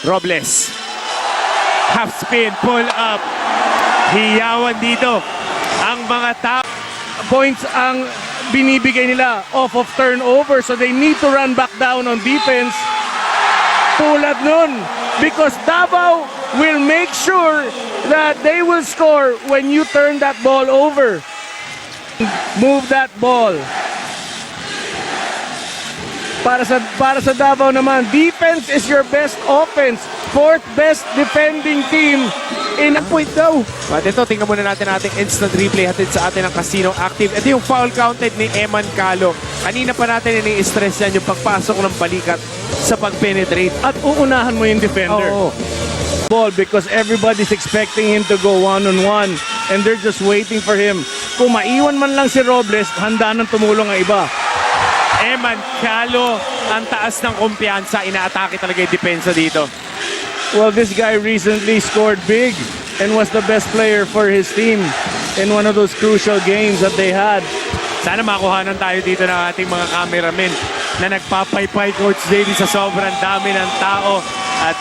Robles. Half spin, pull up. Hiyawan dito ang mga tao. Points ang binibigay nila off of turnover, so they need to run back down on defense. Tulad nun, because Davao will make sure that they will score when you turn that ball over. Move that ball. Para sa Davao naman, defense is your best offense. Fourth best defending team in a point daw. At ito, tingnan muna natin ating instant replay hatid sa atin ng Casino Active. Ito yung foul counted ni Eman Calo. Kanina pa natin ini-stress yan yung pagpasok ng balikat sa pag-penetrate. At uunahan mo yung defender. Oo. Ball because everybody's expecting him to go one-on-one and they're just waiting for him. Kung maiwan man lang si Robles, handa nang tumulong ang iba. Eman Calo, ang taas ng kumpiyansa. Inaatake talaga yung depensa dito. Well, this guy recently scored big and was the best player for his team in one of those crucial games that they had. Sana makuhanan tayo dito ng ating mga cameramen na nagpapaypay Coach Davey sa sobrang dami ng tao. At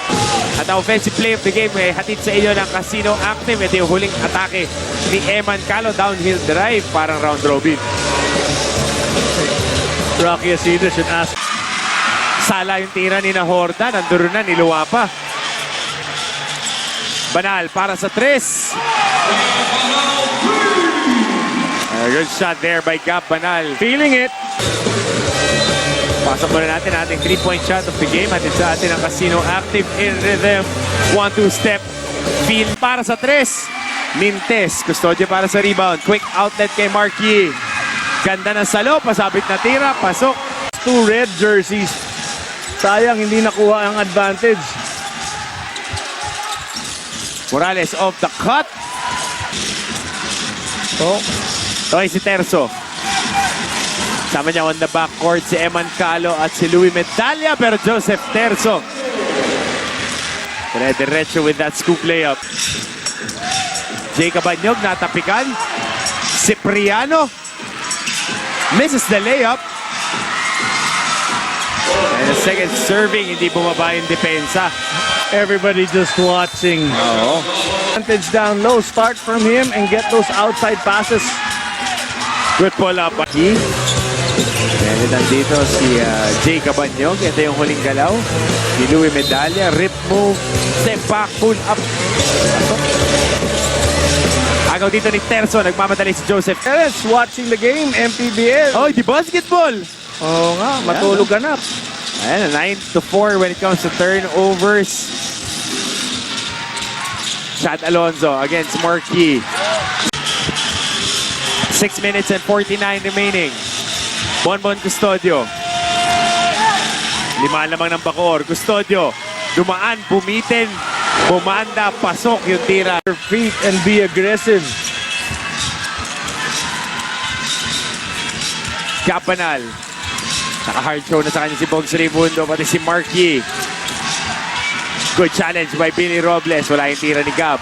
ang offensive play of the game hatid sa inyo ng Casino Active. Ito yung huling atake ni Eman Calo. Downhill drive, parang round robin. Rocky Acido should ask. Sala yung tira ni Nahorda. Nanduro na, niluwa pa. Banal para sa 3. A good shot there by Gab Banal. Feeling it. Pasok muna natin ating 3-point shot of the game. Hatid sa atin ang Casino Active in rhythm. 1-2 step. Feel para sa 3. Mintes. Custodio para sa rebound. Quick outlet kay Marquis. Ganda ng salo. Pasabit na tira. Pasok. 2 red jerseys. Sayang hindi nakuha ang advantage. Morales off the cut. Oh. Okay, si Terzo. Sama niya on the backcourt si Eman Calo at si Louie Medalla. Pero Joseph Terzo dire-diretso with that scoop layup. Jacob Anyog natapikan. Cipriano misses the layup. And the second serving, hindi bumaba yung depensa. Everybody just watching. Oo. Advantage down low. Start from him and get those outside passes. Good pull up. Meron nandito si Jacob Anyog. Ito yung huling galaw. Si Louie Medalla. Rip move. Step back. Pull up. Agaw dito ni Terzo. Nagmamadali si Joseph. Yes, watching the game, MPBL. Oh, di basketball. Oo nga, matulog ka na. Ayan, 9-4 when it comes to turnovers. Chad Alonzo against Marquis. 6 minutes and 49 remaining. Bonbon Custodio. 5 lamang ng Bacoor. Custodio. Dumaan, bumitin. Bumanda, pasok yung tira. Your feet and be aggressive. Kapanal. Naka-hard throw na sa kanya si Bogs Raimundo, pati si Marquis. Good challenge by Billy Robles. Wala yung tira ni Gab.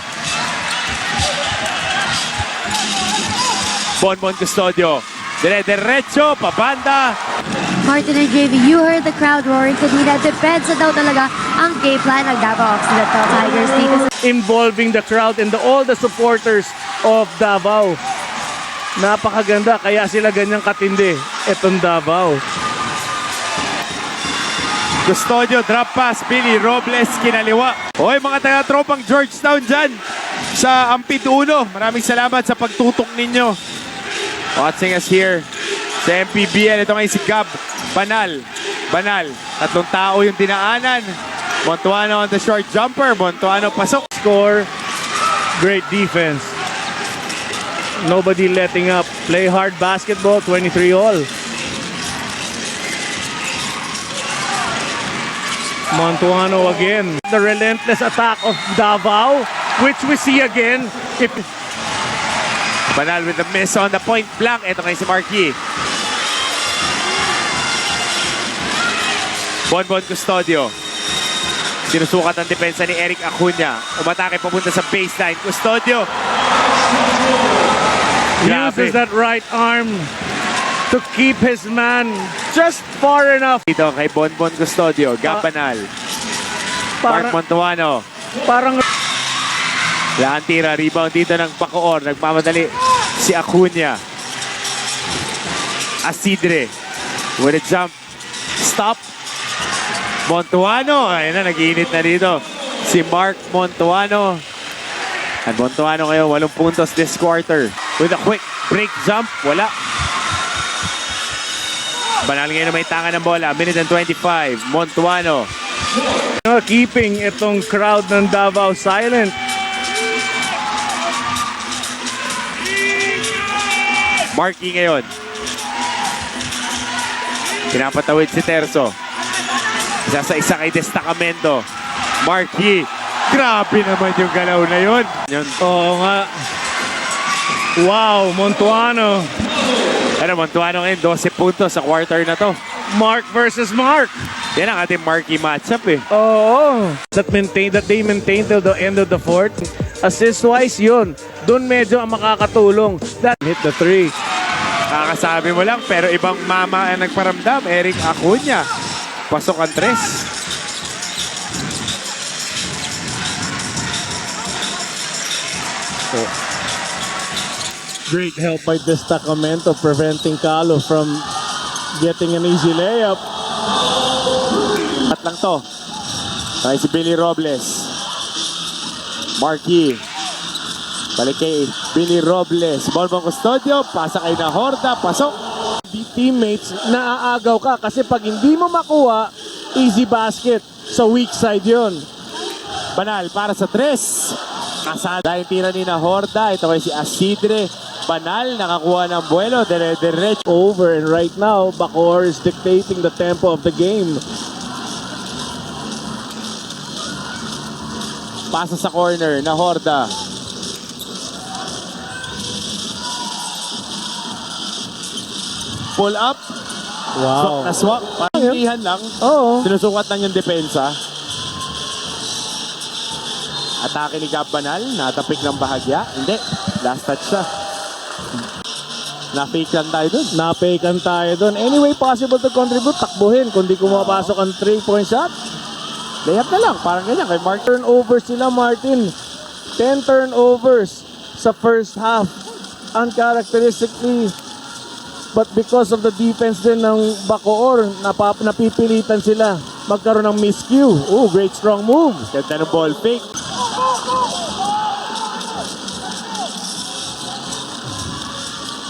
Bonbon Custodio. Dire-diretso, pabanda. Martin and JV, you heard the crowd roaring kanina. Depensa daw talaga ang game plan ng Davao Occidental Tigers dito sa Involving the crowd and all the supporters of Davao. Napakaganda, kaya sila ganyang katindi. Etong Davao. Custodio, drop pass. Billy Robles, kinaliwa. Hoy, mga taga-tropang Georgetown dyan sa Ampid Uno. Maraming salamat sa pagtutok ninyo. Watching us here sa MPBL. Ito ngayon si Gab Banal. Banal. 3 tao yung dinaanan. Montuano on the short jumper. Montuano pasok. Score, great defense. Nobody letting up. Play hard basketball, 23 all. Montuano again. The relentless attack of Davao, which we see again. Banal with the miss on the point blank. Ito ngayon si Marquis. Bonbon Custodio. Sinusukat ang depensa ni Eric Acuna. Umatake papunta sa baseline. Custodio. Uses that right arm to keep his man just far enough. Dito kay Bonbon Custodio. Gab Banal. Mark Montuano. Parang Wala ang tira. Rebound dito ng Bacoor. Nagmamadali si Acuna. Asidre. With a jump. Stop. Montuano. Ayun na, nag-iinit na dito. Si Mark Montuano. At Montuano ngayon, 8 puntos this quarter. With a quick break jump. Wala. Banal ngayon na may tangan ng bola. Minute and 25. Montuano. keeping itong crowd ng Davao silent. Marky ngayon. Pinapatawid si Terzo. Isa sa isa kay Destacamento. Marky. Grabe naman yung galaw na yun. Oo nga. Wow, Montuano. Pero Montuano ngayon, 12 puntos sa quarter na to. Mark versus Mark. Yan ang ating Marky matchup eh. Oo. That they maintain till the end of the fourth. Assist-wise yun. Doon medyo ang makakatulong. That hit the three. Kakasabi mo lang, pero ibang mama ang nagparamdam. Eric Acuna. Pasok ang tres. Great help by Destacamento preventing Calo from getting an easy layup. At lang to. Tayo si Billy Robles. Marky. Balik kay Billy Robles. Bonbon Custodio. Pasa kay Nahorda. Pasok. The teammates, naaagaw ka kasi pag hindi mo makuha, easy basket. Sa weak side yun. Banal para sa tres. Kasada yung tira ni Nahorda. Ito kay si Asidre. Banal. Nakakuha ng buwelo. Dire-diretso. Over and right now, Bacoor is dictating the tempo of the game. Pasa sa corner. Nahorda. Pull up. Swak na Wow. swak. Pangilihan lang. Oo. Sinusukat lang yung depensa. Atake ni Gab Banal. Natapik ng bahagya. Hindi. Last touch siya. Na-fake lang tayo dun. Napakan tayo doon. Anyway, possible to contribute. Takbuhin. Kung di ko mapasok ang 3-point shot. Layup na lang. Parang ganyan kay Mark. Turnovers sila, Martin. 10 turnovers sa first half. Uncharacteristically. But because of the defense din ng Bacoor, napipilitan sila magkaroon ng miscue. Oh, great strong move. Ganda ng ball fake.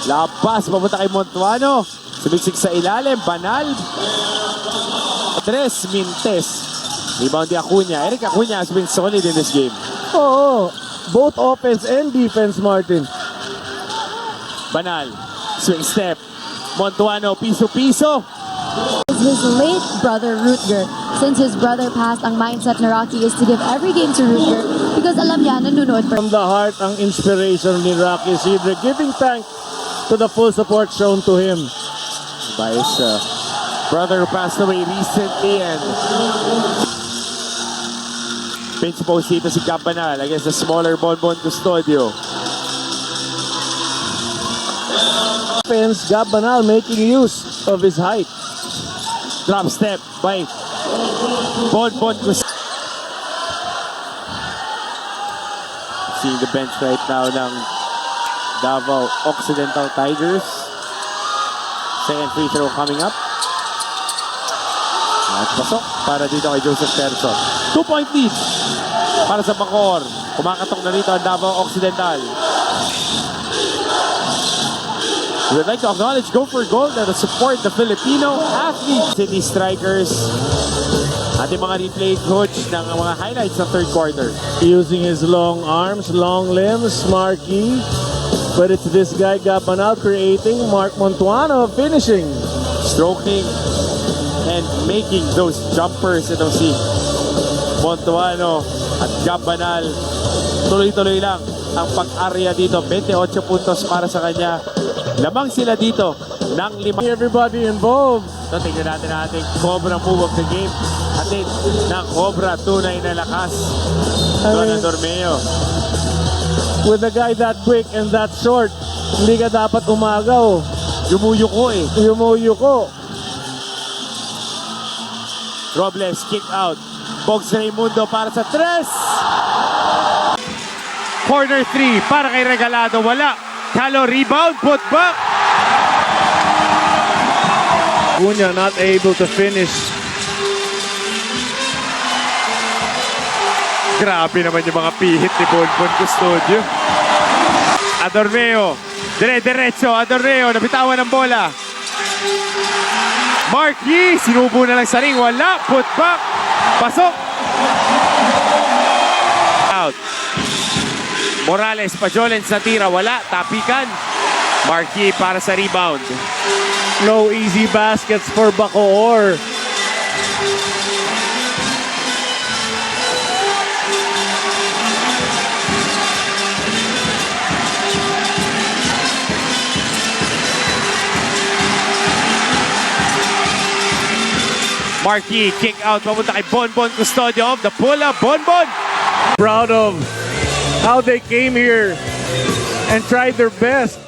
Lapas. Papunta kay Montuano. Sumiksik sa ilalim. Banal. Tres Mintes. Rebound ni Acuna. Eric Acuna has been solid in this game. Oo, both offense and defense, Martin. Banal. Swing step. Montuano. Piso-piso. His late brother Rutger. Since his brother passed, ang mindset ni Rocky is to give every game to Rutger because alam niya nanonood pa. From the heart, ang inspiration ni Rocky Isidre, giving thanks to the full support shown to him. By his brother who passed away recently and pinch post dito si Cabanal against the smaller Bonbon Custodio. Offense, Gab Banal making use of his height. Drop step by Bonbon Custodio. Seeing the bench right now ng Davao Occidental Tigers. Second free throw coming up. At pasok para dito kay Joseph Terzo. 2-point lead para sa Bacoor. Kumakatok na rito ang Davao Occidental. We would like to acknowledge Go for Gold and support the Filipino athletes. City Strikers. Ating mga replay coach ng mga highlights ng third quarter. Using his long arms, long limbs, Marky. But it's this guy, Gab Banal, creating. Mark Montuano finishing. Stroking and making those jumpers. Ito si Montuano at Gab Banal. Tuloy-tuloy lang ang pag-arya dito. 28 puntos para sa kanya. Lamang sila dito ng 5. Everybody involved. So, tingnan natin ang ating Cobra move of the game. Atin ng Cobra, tunay na lakas. Donan Dormeo. With a guy that quick and that short, hindi ka dapat umagaw. Yumuyo ko eh. Yumuyo ko. Robles, kick out. Bogs Raimundo para sa 3. Corner 3 para kay Regalado. Wala. Calo rebound. Put back. Cunha not able to finish. Grabe naman yung mga pihit ni Bonbon Custodio. Adorneo. Dire-diretso. Adorneo. Nabitawan ng bola. Mark Yee. Sinubo na lang sa ring. Wala. Put back. Pasok. Out. Morales. Pajolens na tira. Wala. Tapikan. Mark Yee para sa rebound. No easy baskets for Bacoor. Marquis, kick out, papunta kay Bonbon Custodio of the pull-up. Bonbon! Proud of how they came here and tried their best